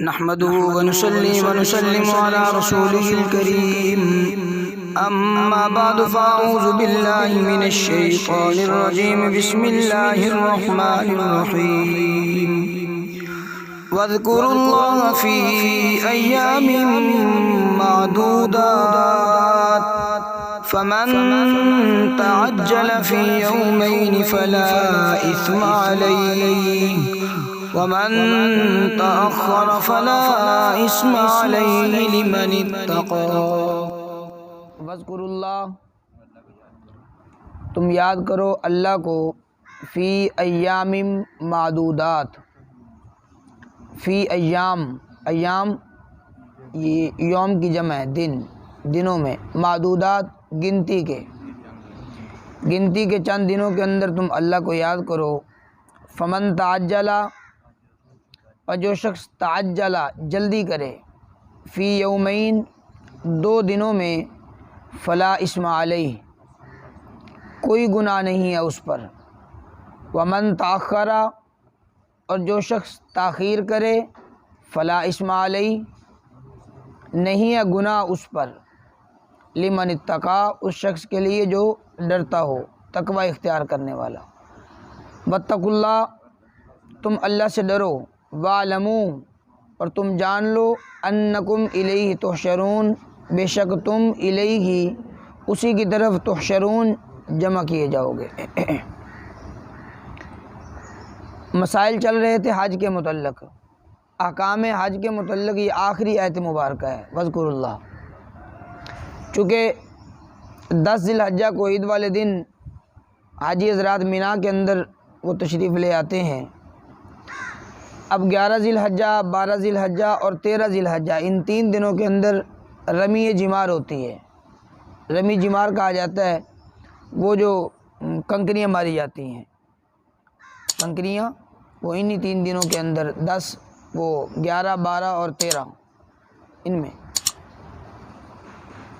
نحمده ونصلي ونسلم على رسوله الكريم أما بعد فأعوذ بالله من الشيطان الرجيم بسم الله الرحمن الرحيم واذكروا الله في أيام معدودات فمن تعجل في يومين فلا إثم عليه ومن تأخر فلا إثم عليه لمن اتقى واذکروا اللہ، تم یاد کرو اللہ کو، فی ایام معدودات، فی ایام، ایام یہ یوم کی جمع ہے، دن، دنوں میں، معدودات گنتی کے چند دنوں کے اندر تم اللہ کو یاد کرو۔ فمن تعجلا، اور جو شخص تعجلا جلدی کرے، فی یومین 2 دنوں میں، فلا اسم علیہ کوئی گناہ نہیں ہے اس پر۔ ومن تاخر، اور جو شخص تاخیر کرے، فلا اسم علیہ نہیں ہے گناہ اس پر۔ لمن اتقا، اس شخص کے لیے جو ڈرتا ہو، تقوی اختیار کرنے والا۔ واتقوا اللہ، تم اللہ سے ڈرو۔ وَاعْلَمُوا، اور تم جان لو، انکم الیہ تحشرون، بے شک تم الیہ اسی کی طرف تحشرون جمع کیے جاؤ گے۔ مسائل چل رہے تھے حج کے متعلق، احکام حج کے متعلق یہ آخری آیت مبارکہ ہے، وذکر اللہ۔ چونکہ 10 ذی الحجہ کو عید والے دن حاجی حضرات مینا کے اندر وہ تشریف لے آتے ہیں۔ اب 11 ذی الحجہ، 12 ذی الحجہ اور 13 ذی الحجہ، ان 3 دنوں کے اندر رمی جمار ہوتی ہے۔ رمی جمار کہا جاتا ہے وہ جو کنکریاں ماری جاتی ہیں، کنکریاں وہ انہی 3 دنوں کے اندر 10، وہ 11، 12 اور 13 ان میں۔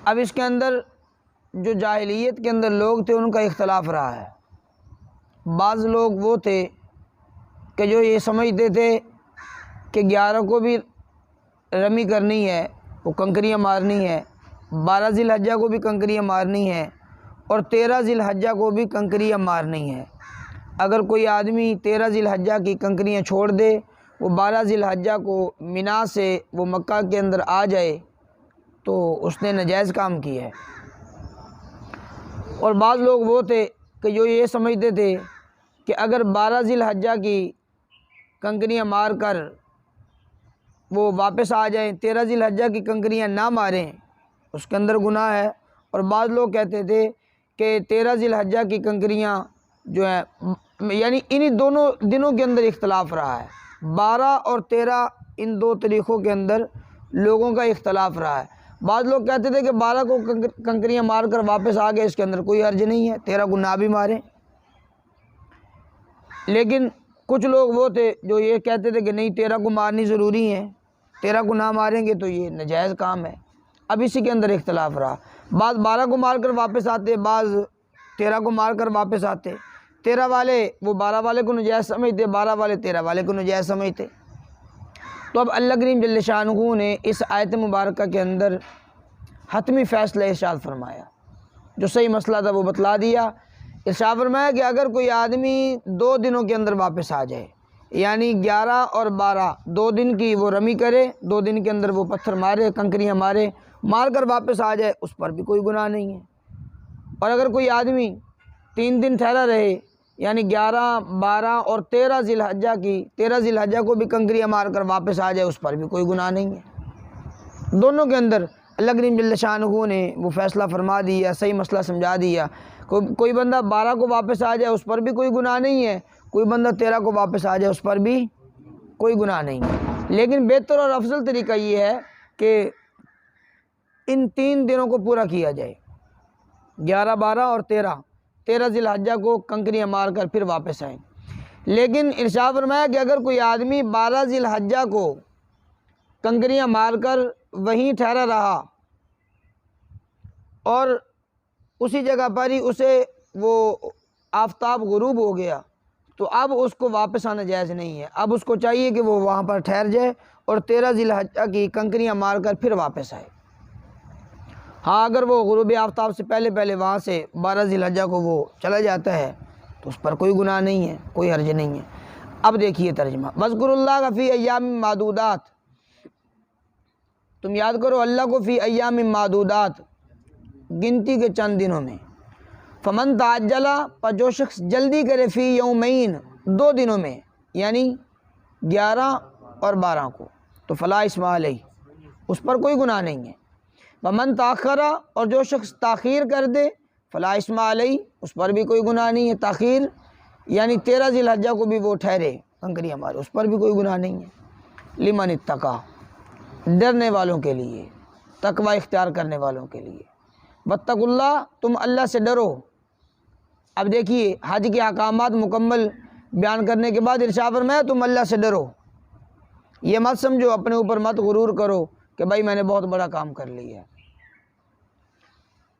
اب اس کے اندر جو جاہلیت کے اندر لوگ تھے ان کا اختلاف رہا ہے۔ بعض لوگ وہ تھے کہ جو یہ سمجھتے تھے کہ 11 کو بھی رمی کرنی ہے، وہ کنکریاں مارنی ہے، 12 ذی الحجہ کو بھی کنکریاں مارنی ہے، اور 13 ذی الحجہ کو بھی کنکریاں مارنی ہے۔ اگر کوئی آدمی 13 ذی الحجہ کی کنکریاں چھوڑ دے، وہ 12 ذی الحجہ کو مینا سے وہ مکہ کے اندر آ جائے تو اس نے ناجائز کام کیا ہے۔ اور بعض لوگ وہ تھے کہ جو یہ سمجھتے تھے کہ اگر 12 ذی الحجہ کی کنکریاں مار کر وہ واپس آ جائیں، 13 ذی الحجہ کی کنکریاں نہ ماریں، اس کے اندر گناہ ہے۔ اور بعض لوگ کہتے تھے کہ 13 ذی الحجہ کی کنکریاں جو ہیں، یعنی انہی دونوں دنوں کے اندر اختلاف رہا ہے، 12 اور 13 ان 2 طریقوں کے اندر لوگوں کا اختلاف رہا ہے۔ بعض لوگ کہتے تھے کہ 12 کو کنکریاں مار کر واپس آ گئے، اس کے اندر کوئی حرج نہیں ہے، 13 کو نہ بھی ماریں۔ لیکن کچھ لوگ وہ تھے جو یہ کہتے تھے کہ نہیں، 13 کو مارنی ضروری ہے، 13 کو نہ ماریں گے تو یہ ناجائز کام ہے۔ اب اسی کے اندر اختلاف رہا، بعض 12 کو مار کر واپس آتے، بعض 13 کو مار کر واپس آتے۔ 13 والے وہ 12 والے کو ناجائز سمجھتے، 12 والے 13 والے کو ناجائز سمجھتے۔ تو اب اللہ کریم جل شانہ نے اس آیت مبارکہ کے اندر حتمی فیصلہ ارشاد فرمایا، جو صحیح مسئلہ تھا وہ بتلا دیا۔ ارشاد فرمایا کہ اگر کوئی آدمی 2 دنوں کے اندر واپس آ جائے، یعنی 11 اور 12 2 دن کی وہ رمی کرے، 2 دن کے اندر وہ پتھر مارے، کنکریاں مارے، مار کر واپس آ جائے، اس پر بھی کوئی گناہ نہیں ہے۔ اور اگر کوئی آدمی 3 دن ٹھہرا رہے، یعنی 11، 12 اور 13 ذی الحجہ کی، 13 ذی الحجہ کو بھی کنکریاں مار کر واپس آ جائے، اس پر بھی کوئی گناہ نہیں ہے۔ دونوں کے اندر اللہ کریم جل شانہ نے وہ فیصلہ فرما دیا، صحیح مسئلہ سمجھا دیا۔ کوئی بندہ 12 کو واپس آ جائے، اس پر بھی کوئی گناہ نہیں ہے، کوئی بندہ 13 کو واپس آ جائے، اس پر بھی کوئی گناہ نہیں ہے۔ لیکن بہتر اور افضل طریقہ یہ ہے کہ ان 3 دنوں کو پورا کیا جائے، 11، 12 اور 13 ذی الحجہ کو کنکریاں مار کر پھر واپس آئیں۔ لیکن ارشاد فرمایا کہ اگر کوئی آدمی 12 ذی الحجہ کو کنکریاں مار کر وہیں ٹھہرا رہا اور اسی جگہ پر ہی اسے وہ آفتاب غروب ہو گیا، تو اب اس کو واپس آنا جائز نہیں ہے، اب اس کو چاہیے کہ وہ وہاں پر ٹھہر جائے اور 13 ذی الحجہ کی کنکریاں مار کر پھر واپس آئے۔ ہاں اگر وہ غروب آفتاب سے پہلے پہلے وہاں سے 12 ذی الحجہ کو وہ چلا جاتا ہے تو اس پر کوئی گناہ نہیں ہے، کوئی حرج نہیں ہے۔ اب دیکھیے ترجمہ، وَاذْكُرُوا اللَّهَ فِي أَيَّامٍ مَّعْدُودَاتٍ، تم یاد کرو اللہ کو فی ایام معدودات، گنتی کے چند دنوں میں۔ فمن تعجل، پر جو شخص جلدی کرے فی یومین، 2 دنوں میں، یعنی 11 اور 12 کو، تو فلا اسم علیہ، اس پر کوئی گناہ نہیں ہے۔ ومن تاخر، اور جو شخص تاخیر کر دے، فلا اسم علیہ، اس پر بھی کوئی گناہ نہیں ہے۔ تاخیر یعنی 13 ذی الحجہ کو بھی وہ ٹھہرے کنکریاں مارے، اس پر بھی کوئی گناہ نہیں ہے۔ لمن اتقا، ڈرنے والوں کے لیے، تقوی اختیار کرنے والوں کے لیے۔ واتقوا اللہ، تم اللہ سے ڈرو۔ اب دیکھیے حج کے احکامات مکمل بیان کرنے کے بعد ارشاد فرمایا تم اللہ سے ڈرو، یہ مت سمجھو، اپنے اوپر مت غرور کرو کہ بھائی میں نے بہت بڑا کام کر لیا ہے۔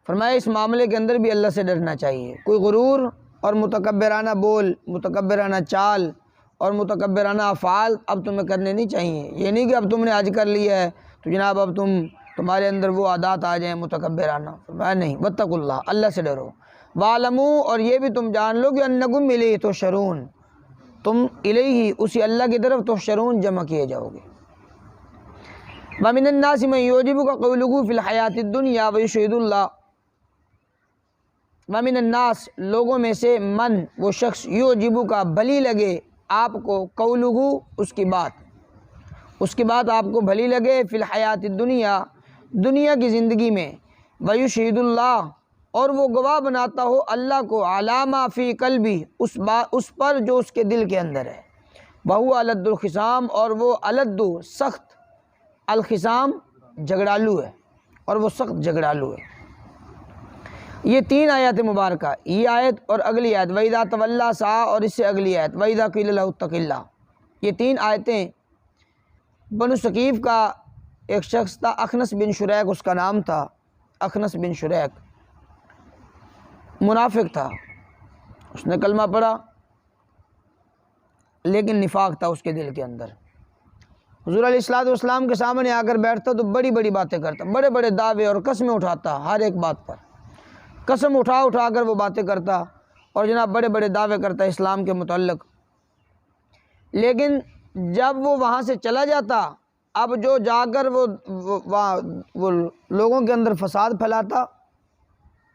فرمایا اس معاملے کے اندر بھی اللہ سے ڈرنا چاہیے۔ کوئی غرور اور متکبرانہ بول، متکبرانہ چال اور متکبرانہ افعال اب تمہیں کرنے نہیں چاہیے۔ یہ نہیں کہ اب تم نے حج کر لیا ہے تو جناب اب تمہارے اندر وہ عادات آ جائیں متکبرانہ، فرمایا نہیں، واتقوا اللہ، اللہ سے ڈرو۔ وَاعْلَمُوا، اور یہ بھی تم جان لو کہ انکم الیہ تحشرون، تم الیہ، اسی اللہ کی طرف، تحشرون، جمع کیے جاؤ گے۔ وَمِنَ النَّاسِ مَن يُعْجِبُكَ قَوْلُهُ فِي الْحَيَاةِ الدُّنْيَا وَيُشْهِدُ اللَّهَ، وَمِنَ النَّاسِ، لوگوں میں سے، من، وہ شخص، يُعْجِبُكَ، بھلی لگے آپ کو، قَوْلُهُ، اس کی بات آپ کو بھلی لگے، فی الحیات الدنیا، دنیا کی زندگی میں، وَيُشْهِدُ اللَّهَ، اور وہ گواہ بناتا ہو اللہ کو، عَلَىٰ مَا فِي قَلْبِهِ، اس پر جو اس کے دل کے اندر ہے، وَهُوَ أَلَدُّ الْخِصَامِ، اور وہ الد، سخت، الخصام، جھگڑالو ہے، اور وہ سخت جھگڑالو ہے۔ یہ 3 آیات مبارکہ، یہ آیت اور اگلی آیت، وَإِذَا تَوَلَّىٰ سَعَىٰ، اور اس سے اگلی آیت، وَإِذَا قِيلَ لَهُ اتَّقِ اللَّهَ، یہ 3 آیتیں بنو ثقیف کا ایک شخص تھا، اخنس بن شریک اس کا نام تھا، اخنس بن شریک، منافق تھا، اس نے کلمہ پڑھا لیکن نفاق تھا اس کے دل کے اندر۔ حضور علیہ السلام کے سامنے آ کر بیٹھتا تو بڑی بڑی باتیں کرتا، بڑے بڑے دعوے اور قسمیں اٹھاتا، ہر ایک بات پر قسم اٹھا کر وہ باتیں کرتا اور جناب بڑے بڑے دعوے کرتا اسلام کے متعلق۔ لیکن جب وہ وہاں سے چلا جاتا، اب جو جا کر وہ لوگوں کے اندر فساد پھیلاتا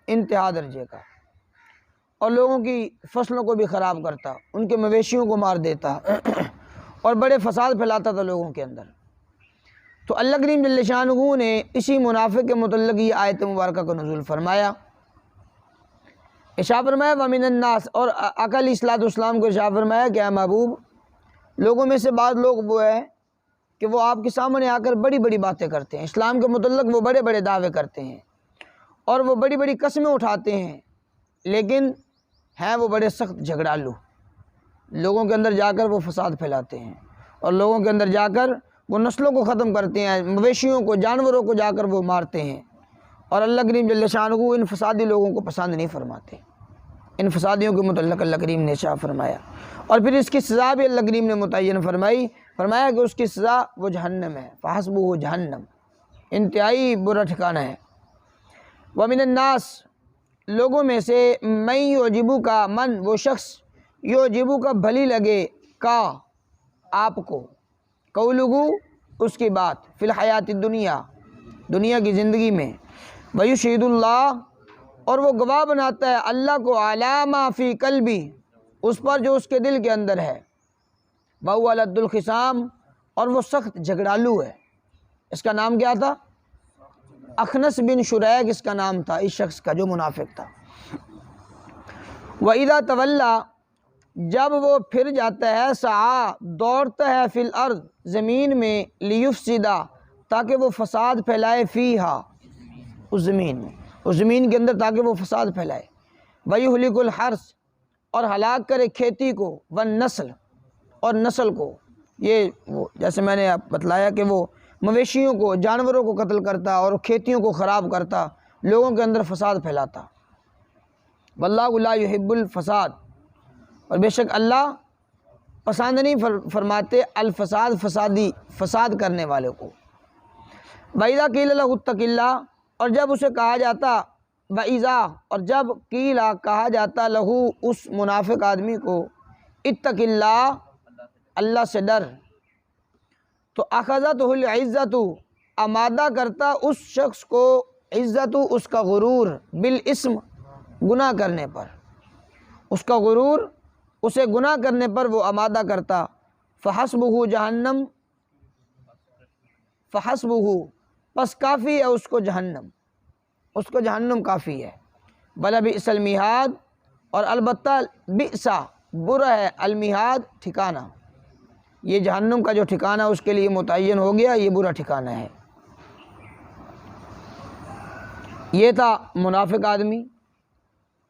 انتہا درجے کا، اور لوگوں کی فصلوں کو بھی خراب کرتا، ان کے مویشیوں کو مار دیتا اور بڑے فساد پھیلاتا تھا لوگوں کے اندر۔ تو اللہ کریم جل شانہ نے اسی منافق کے متعلق یہ آیت مبارکہ کو نزول فرمایا، ارشاد فرمایا وَمِنَ النَّاسِ، اور آقا علیہ السلام کو ارشاد فرمایا کہ اے محبوب، لوگوں میں سے بعض لوگ وہ ہے کہ وہ آپ کے سامنے آ کر بڑی بڑی باتیں کرتے ہیں، اسلام کے متعلق وہ بڑے بڑے دعوے کرتے ہیں اور وہ بڑی بڑی قسمیں اٹھاتے ہیں، لیکن ہیں وہ بڑے سخت جھگڑالو، لوگوں کے اندر جا کر وہ فساد پھیلاتے ہیں اور لوگوں کے اندر جا کر وہ نسلوں کو ختم کرتے ہیں، مویشیوں کو، جانوروں کو جا کر وہ مارتے ہیں، اور اللہ کریم جل شانہ ان فسادی لوگوں کو پسند نہیں فرماتے۔ ان فسادیوں کے متعلق اللہ کریم نے ارشاد فرمایا، اور پھر اس کی سزا بھی اللہ کریم نے متعین فرمایا کہ اس کی سزا وہ جہنم ہے، فحسبہ جہنم، انتہائی برا ٹھکانہ ہے۔ وَمِنَ النَّاسِ، لوگوں میں سے، من یعجبک، من، وہ شخص، یعجبک، بھلی لگے، کا، آپ کو، قولہ، اس کی بات، فی الحیات الدنیا، دنیا کی زندگی میں، ویشہد اللہ، اور وہ گواہ بناتا ہے اللہ کو، عَلَىٰ مَا فِي قَلْبِهِ، اس پر جو اس کے دل کے اندر ہے، وَهُوَ أَلَدُّ الْخِصَامِ، اور وہ سخت جھگڑالو ہے۔ اس کا نام کیا تھا؟ اخنس بن شریک اس کا نام تھا، اس شخص کا جو منافق تھا۔ وَإِذَا تَوَلَّىٰ، جب وہ پھر جاتا ہے، سعیٰ، دوڑتا ہے، فی الارض، زمین میں، لیفسدا، تاکہ وہ فساد پھیلائے، فیہا، اس زمین میں، اس زمین کے اندر تاکہ وہ فساد پھیلائے، وَيُهْلِكُ الْحَرْثَ، اور ہلاک کرے کھیتی کو، وَالنَّسْلَ، اور نسل کو، یہ وہ جیسے میں نے بتلایا کہ وہ مویشیوں کو، جانوروں کو قتل کرتا اور کھیتیوں کو خراب کرتا، لوگوں کے اندر فساد پھیلاتا۔ واللہ لا یحب الفساد، اور بے شک اللہ پسند نہیں فرماتے الفساد فساد کرنے والے کو۔ وَإِذَا قِيلَ لَهُ اتَّقِ اللَّهَ، اور جب اسے کہا جاتا، وَإِذَا، اور جب قیل کہا جاتا لہو اس منافق آدمی کو، اتق اللہ، اللہ سے ڈر، تو اخذتہ العزت، آمادہ کرتا اس شخص کو عزت اس کا غرور، بالاسم، گناہ کرنے پر، اس کا غرور اسے گناہ کرنے پر وہ آمادہ کرتا، فحسبہ جہنم، فحسبہ، پس کافی ہے اس کو جہنم، اس کو جہنم کافی ہے، بلا بئس المہاد، اور البتہ بئسا، برا ہے، المہاد ٹھکانہ، یہ جہنم کا جو ٹھکانہ اس کے لیے متعین ہو گیا، یہ برا ٹھکانہ ہے۔ یہ تھا منافق آدمی۔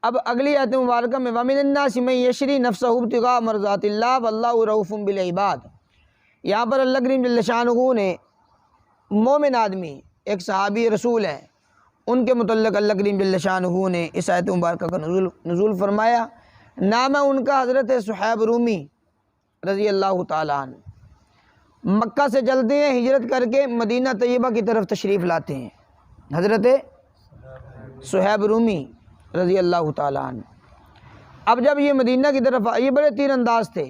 اب اگلی آیت مبارکہ میں وَمِنَ النَّاسِ مَن يَشْرِي نَفْسَهُ ابْتِغَاءَ مَرْضَاتِ اللَّهِ وَاللَّهُ رَءُوفٌ بِالْعِبَادِ، یہاں پر اللہ کریم جل شانہ نے مومن آدمی، ایک صحابی رسول ہیں، ان کے متعلق اللہ کریم جل شانہ نے اس آیت مبارکہ کا نزول فرمایا۔ نام ہے ان کا حضرت صہیب رومی رضی اللہ تعالیٰ عنہ، مکہ سے چلتے ہیں، ہجرت کر کے مدینہ طیبہ کی طرف تشریف لاتے ہیں، حضرت صہیب رومی رضی اللہ تعالیٰ عنہ۔ اب جب یہ مدینہ کی طرف یہ بڑے تیر انداز تھے،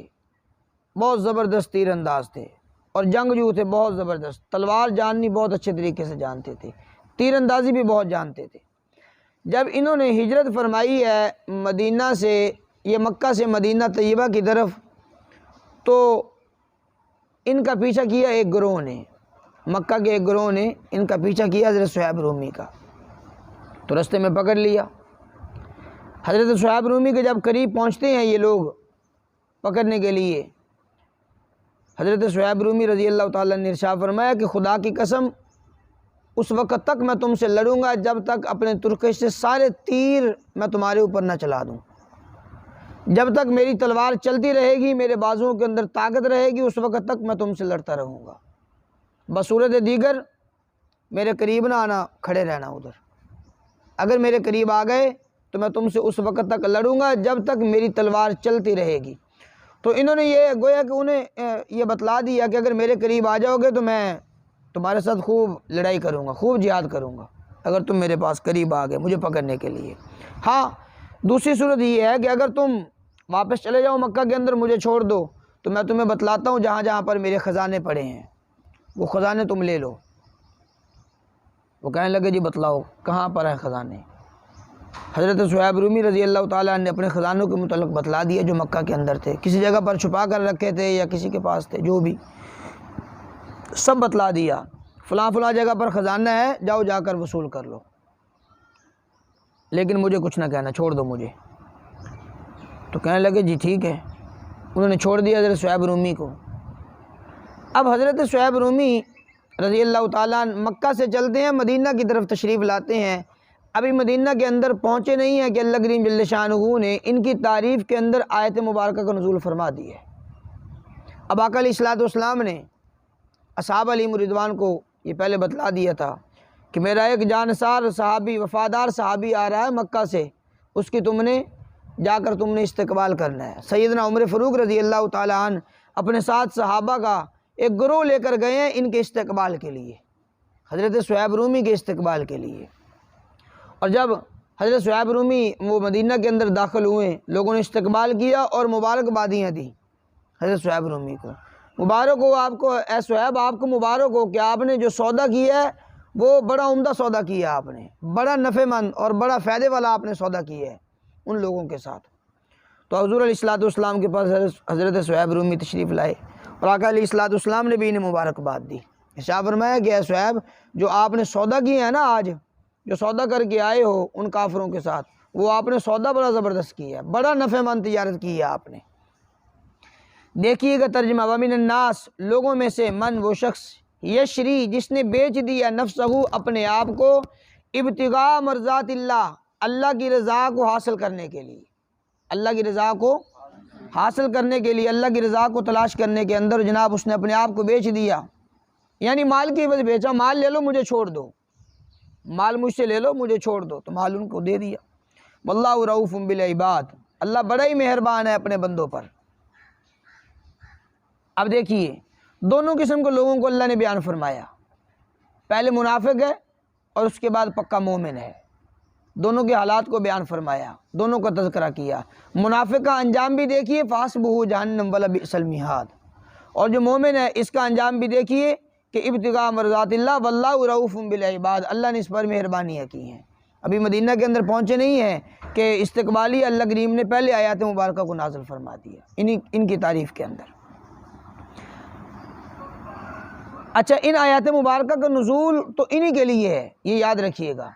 بہت زبردست تیر انداز تھے، اور جنگجو تھے بہت زبردست، تلوار جاننی بہت اچھے طریقے سے جانتے تھے، تیر اندازی بھی بہت جانتے تھے۔ جب انہوں نے ہجرت فرمائی ہے مدینہ سے، یہ مکہ سے مدینہ طیبہ کی طرف، تو ان کا پیچھا کیا ایک گروہ نے، مکہ کے ایک گروہ نے ان کا پیچھا کیا حضرت صہیب رومی کا، تو رستے میں پکڑ لیا۔ حضرت صہیب رومی کے جب قریب پہنچتے ہیں یہ لوگ پکڑنے کے لیے، حضرت صہیب رومی رضی اللہ تعالیٰ نے ارشاد فرمایا کہ خدا کی قسم اس وقت تک میں تم سے لڑوں گا جب تک اپنے ترکش سے سارے تیر میں تمہارے اوپر نہ چلا دوں، جب تک میری تلوار چلتی رہے گی، میرے بازوؤں کے اندر طاقت رہے گی، اس وقت تک میں تم سے لڑتا رہوں گا۔ بصورت دیگر میرے قریب نہ آنا، کھڑے رہنا ادھر، اگر میرے قریب آ گئے تو میں تم سے اس وقت تک لڑوں گا جب تک میری تلوار چلتی رہے گی۔ تو انہوں نے یہ گویا کہ انہیں یہ بتلا دیا کہ اگر میرے قریب آ جاؤ گے تو میں تمہارے ساتھ خوب لڑائی کروں گا، خوب جہاد کروں گا، اگر تم میرے پاس قریب آ گئے مجھے پکڑنے کے لیے۔ ہاں، دوسری صورت یہ ہے کہ اگر تم واپس چلے جاؤ مکہ کے اندر، مجھے چھوڑ دو، تو میں تمہیں بتلاتا ہوں جہاں جہاں پر میرے خزانے پڑے ہیں، وہ خزانے تم لے لو۔ وہ کہنے لگے جی بتلاؤ کہاں پر ہیں خزانے؟ حضرت صہیب رومی رضی اللہ تعالیٰ نے اپنے خزانوں کے متعلق بتلا دیا جو مکہ کے اندر تھے، کسی جگہ پر چھپا کر رکھے تھے یا کسی کے پاس تھے، جو بھی سب بتلا دیا، فلاں فلاں جگہ پر خزانہ ہے، جاؤ جا کر وصول کر لو، لیکن مجھے کچھ نہ کہنا، چھوڑ دو مجھے۔ تو کہنے لگے جی ٹھیک ہے، انہوں نے چھوڑ دیا حضرت صہیب رومی کو۔ اب حضرت صہیب رومی رضی اللہ تعالیٰ مکہ سے چلتے ہیں، مدینہ کی طرف تشریف لاتے ہیں۔ ابھی مدینہ کے اندر پہنچے نہیں ہیں کہ اللہ کریم جل شانہ نے ان کی تعریف کے اندر آیت مبارکہ کا نزول فرما دی ہے۔ اب آقا علیہ الصلوۃ والسلام نے اصحاب علیہ رضوان کو یہ پہلے بتلا دیا تھا کہ میرا ایک جانثار صحابی، وفادار صحابی آ رہا ہے مکہ سے، اس کی تم نے جا کر تم نے استقبال کرنا ہے۔ سیدنا عمر فاروق رضی اللہ تعالیٰ عنہ اپنے ساتھ صحابہ کا ایک گروہ لے کر گئے ہیں ان کے استقبال کے لیے، حضرت صہیب رومی کے استقبال کے لیے۔ اور جب حضرت صہیب رومی وہ مدینہ کے اندر داخل ہوئے، لوگوں نے استقبال کیا اور مبارکبادیاں دیں حضرت صہیب رومی کو۔ مبارک ہو آپ کو اے صہیب، آپ کو مبارک ہو کہ آپ نے جو سودا کیا ہے وہ بڑا عمدہ سودا کیا ہے، آپ نے بڑا نفع مند اور بڑا فائدے والا آپ نے سودا کیا ہے ان لوگوں کے ساتھ۔ تو حضور علیہ الصلوۃ والسلام کے پاس حضرت صہیب رومی تشریف لائے اور آقا علیہ الصلوۃ والسلام نے بھی انہیں مبارکباد دی۔ ارشاد فرمایا کہ اے صہیب، جو آپ نے سودا کیا ہے نا، آج جو سودا کر کے آئے ہو ان کافروں کے ساتھ، وہ آپ نے سودا بڑا زبردست کیا ہے، بڑا نفع مند تجارت کی ہے آپ نے۔ دیکھیے گا ترجمہ، وَمِنَ النَّاسِ، لوگوں میں سے، من وہ شخص، یشری جس نے بیچ دیا، نفسہ اپنے آپ کو، ابتغاء مرضات اللہ، اللہ کی رضا کو حاصل کرنے کے لیے، اللہ کی رضا کو حاصل کرنے کے لیے، اللہ کی رضا کو تلاش کرنے کے اندر جناب اس نے اپنے آپ کو بیچ دیا، یعنی مال کی وجہ بیچا، مال لے لو مجھے چھوڑ دو، مال مجھ سے لے لو مجھے چھوڑ دو، تو مال ان کو دے دیا۔ واللہ رؤوف بالعباد، اللہ بڑا ہی مہربان ہے اپنے بندوں پر۔ اب دیکھیے دونوں قسم کے لوگوں کو اللہ نے بیان فرمایا، پہلے منافق ہے اور اس کے بعد پکا مومن ہے، دونوں کے حالات کو بیان فرمایا، دونوں کا تذکرہ کیا۔ منافق کا انجام بھی دیکھیے، فحسبہ جہنم ولبئس المہاد، اور جو مومن ہے اس کا انجام بھی دیکھیے کہ ابتغاء مرضات اللہ واللہ رؤوف بالعباد، اللہ نے اس پر مہربانیاں کی ہیں۔ ابھی مدینہ کے اندر پہنچے نہیں ہیں کہ استقبالی اللہ کریم نے پہلے آیات مبارکہ کو نازل فرما دیا ان کی تعریف کے اندر۔ اچھا، ان آیات مبارکہ کا نزول تو انہی کے لیے ہے، یہ یاد رکھیے گا۔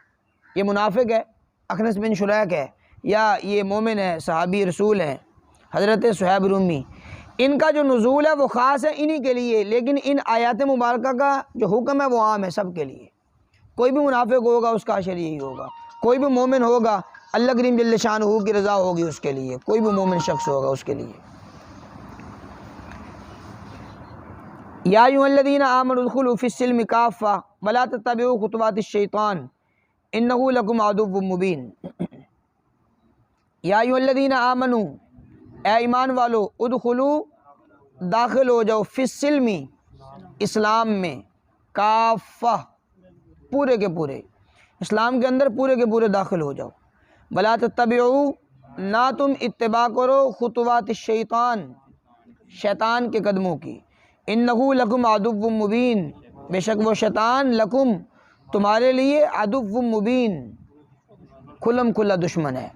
یہ منافق ہے، اخنس بن شریک ہے، یا یہ مومن ہے، صحابی رسول ہیں حضرت صہیب رومی، ان کا جو نزول ہے وہ خاص ہے انہی کے لیے، لیکن ان آیات مبارکہ کا جو حکم ہے وہ عام ہے سب کے لیے۔ کوئی بھی منافق ہوگا اس کا حشر یہی ہوگا، کوئی بھی مومن ہوگا اللہ کریم جل شانہ کی رضا ہوگی اس کے لیے، کوئی بھی مومن شخص ہوگا اس کے لیے۔ یا ایھا الذین آمنوا ادخلوا فی السلم کافۃ ولا تتبعوا خطوات الشیطان انہ لکم عدو مبین۔ یا ایھا الذین آمنوا، اے ایمان والو، ادخلوا، داخل ہو جاؤ، فی السلم، اسلام میں، کافہ، پورے کے پورے، اسلام کے اندر پورے کے پورے داخل ہو جاؤ۔ ولا تتبعوا، نہ تم اتباع کرو، خطوات الشیطان، شیطان کے قدموں کی، انہ لکم عدو مبین، بے شک وہ شیطان لکم، تمہارے لیے، عدو مبین، کھلم کھلا دشمن ہے۔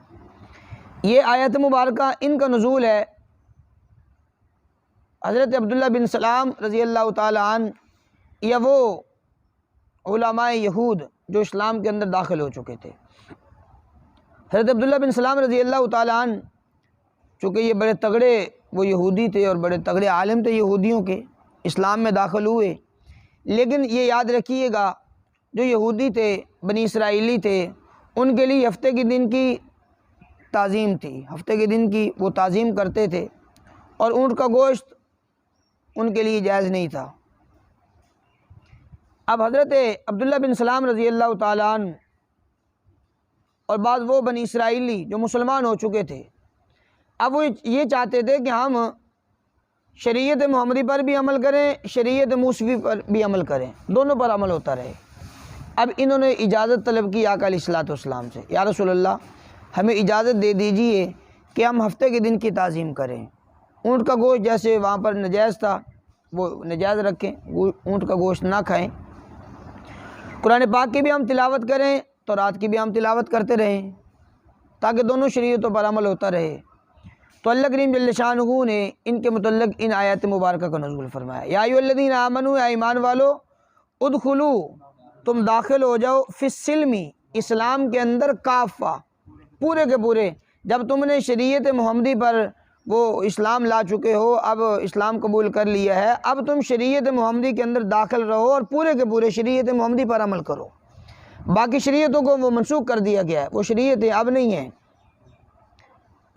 یہ آیت مبارکہ ان کا نزول ہے حضرت عبداللہ بن سلام رضی اللہ تعالی عنہ، یا وہ علماء یہود جو اسلام کے اندر داخل ہو چکے تھے۔ حضرت عبداللہ بن سلام رضی اللہ تعالی عنہ چونکہ یہ بڑے تگڑے وہ یہودی تھے اور بڑے تگڑے عالم تھے یہودیوں کے، اسلام میں داخل ہوئے، لیکن یہ یاد رکھیے گا جو یہودی تھے، بنی اسرائیلی تھے، ان کے لیے ہفتے کے دن کی تعظیم تھی، ہفتے کے دن کی وہ تعظیم کرتے تھے، اور اونٹ کا گوشت ان کے لیے جائز نہیں تھا۔ اب حضرت عبداللہ بن سلام رضی اللہ تعالیٰ عنہ اور بعض وہ بنی اسرائیلی جو مسلمان ہو چکے تھے، اب وہ یہ چاہتے تھے کہ ہم شریعت محمدی پر بھی عمل کریں، شریعت موسوی پر بھی عمل کریں، دونوں پر عمل ہوتا رہے۔ اب انہوں نے اجازت طلب کی آقا علیہ الصلوۃ والسلام سے، یا رسول اللہ ہمیں اجازت دے دیجئے کہ ہم ہفتے کے دن کی تعظیم کریں، اونٹ کا گوشت جیسے وہاں پر نجائز تھا وہ نجائز رکھیں، اونٹ کا گوشت نہ کھائیں، قرآن پاک کی بھی ہم تلاوت کریں، تورات کی بھی ہم تلاوت کرتے رہیں، تاکہ دونوں شریعتوں پر عمل ہوتا رہے۔ تو اللہ کریم جل شانہ نے ان کے متعلق ان آیات مبارکہ کا نزول فرمایا۔ یا ایھا الذین آمنوا، اے ایمان والو، ادخلوا، تم داخل ہو جاؤ، فی السلم، اسلام کے اندر، کافہ، پورے کے پورے۔ جب تم نے شریعت محمدی پر وہ اسلام لا چکے ہو، اب اسلام قبول کر لیا ہے، اب تم شریعت محمدی کے اندر داخل رہو اور پورے کے پورے شریعت محمدی پر عمل کرو۔ باقی شریعتوں کو وہ منسوخ کر دیا گیا ہے، وہ شریعتیں اب نہیں ہیں،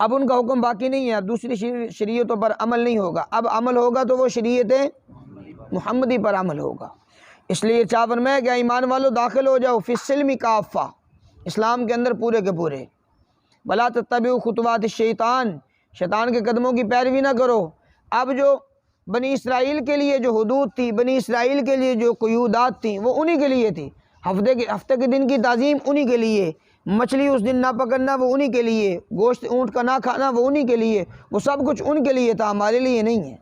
اب ان کا حکم باقی نہیں ہے، اب دوسری شریعتوں پر عمل نہیں ہوگا، اب عمل ہوگا تو وہ شریعت محمدی پر عمل ہوگا۔ اس لیے چاہ فرمایا کہ ایمان والو داخل ہو جاؤ، فی السلم کافہ، اسلام کے اندر پورے کے پورے۔ ولا تتبعوا خطوات الشیطان، شیطان کے قدموں کی پیروی نہ کرو۔ اب جو بنی اسرائیل کے لیے جو حدود تھی، بنی اسرائیل کے لیے جو قیودات تھیں، وہ انہی کے لیے تھی، ہفتے کے دن کی تعظیم انہی کے لیے، مچھلی اس دن نہ پکڑنا وہ انہی کے لیے، گوشت اونٹ کا نہ کھانا وہ انہی کے لیے، وہ سب کچھ ان کے لیے تھا، ہمارے لیے نہیں ہے۔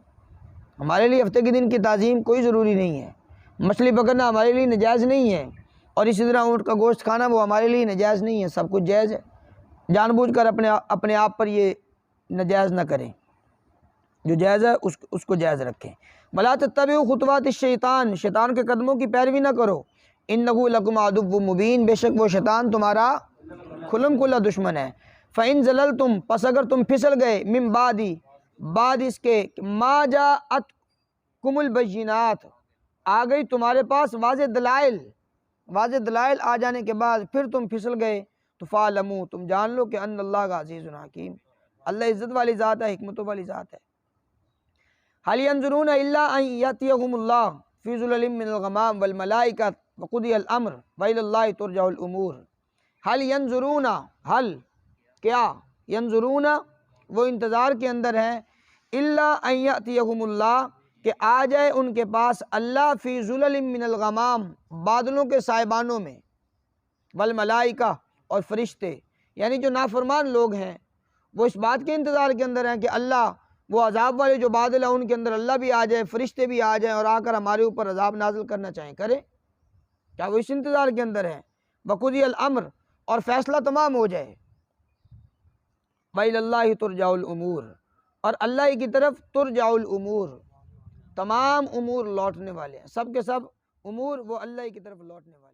ہمارے لیے ہفتے کے دن کی تعظیم کوئی ضروری نہیں ہے، مچھلی پکڑنا ہمارے لیے نجائز نہیں ہے، اور اسی طرح اونٹ کا گوشت کھانا وہ ہمارے لیے نجائز نہیں ہے، سب کچھ جائز ہے۔ جان بوجھ کر اپنے آپ پر یہ نجائز نہ کریں، جو جائز ہے اس کو جائز رکھیں۔ ولا تتبعوا خطوات الشیطان، شیطان کے قدموں کی پیروی نہ کرو، انہ لکم عدو مبین، بے شک وہ شیطان تمہارا کھلم کھلا دشمن ہے۔ فإن زللتم، پس اگر تم پھسل گئے، من بعد اس کے، ما جاءتکم البینات، آ گئی تمہارے پاس واضح دلائل آ جانے کے بعد پھر تم پھسل گئے، تو فاعلموا، تم جان لو کہ ان اللہ عزیز حکیم، اللہ عزت والی ذات ہے، حکمتوں والی ذات ہے۔ هل ينظرون الا ان ياتيهم الله في ظلل من الغمام والملائکۃ وقضی الامر والى اللہ ترجع الامور۔ هل ينظرون، کیا، ينظرون وہ انتظار کے اندر ہیں الا ان یاتیہم اللہ، کہ آ جائے ان کے پاس اللہ فی ظلل من الغمام، بادلوں کے سائبانوں میں، والملائکہ، اور فرشتے، یعنی جو نافرمان لوگ ہیں وہ اس بات کے انتظار کے اندر ہیں کہ اللہ، وہ عذاب والے جو بادل ہیں ان کے اندر اللہ بھی آ جائے، فرشتے بھی آ جائیں اور آ کر ہمارے اوپر عذاب نازل کرنا چاہیں کرے، کیا وہ اس انتظار کے اندر ہیں؟ وقضی الامر، اور فیصلہ تمام ہو جائے، وإلی اللہ ترجع الامور، اور اللہ کی طرف ترجع الامور، تمام امور لوٹنے والے ہیں، سب کے سب امور وہ اللہ کی طرف لوٹنے والے ہیں۔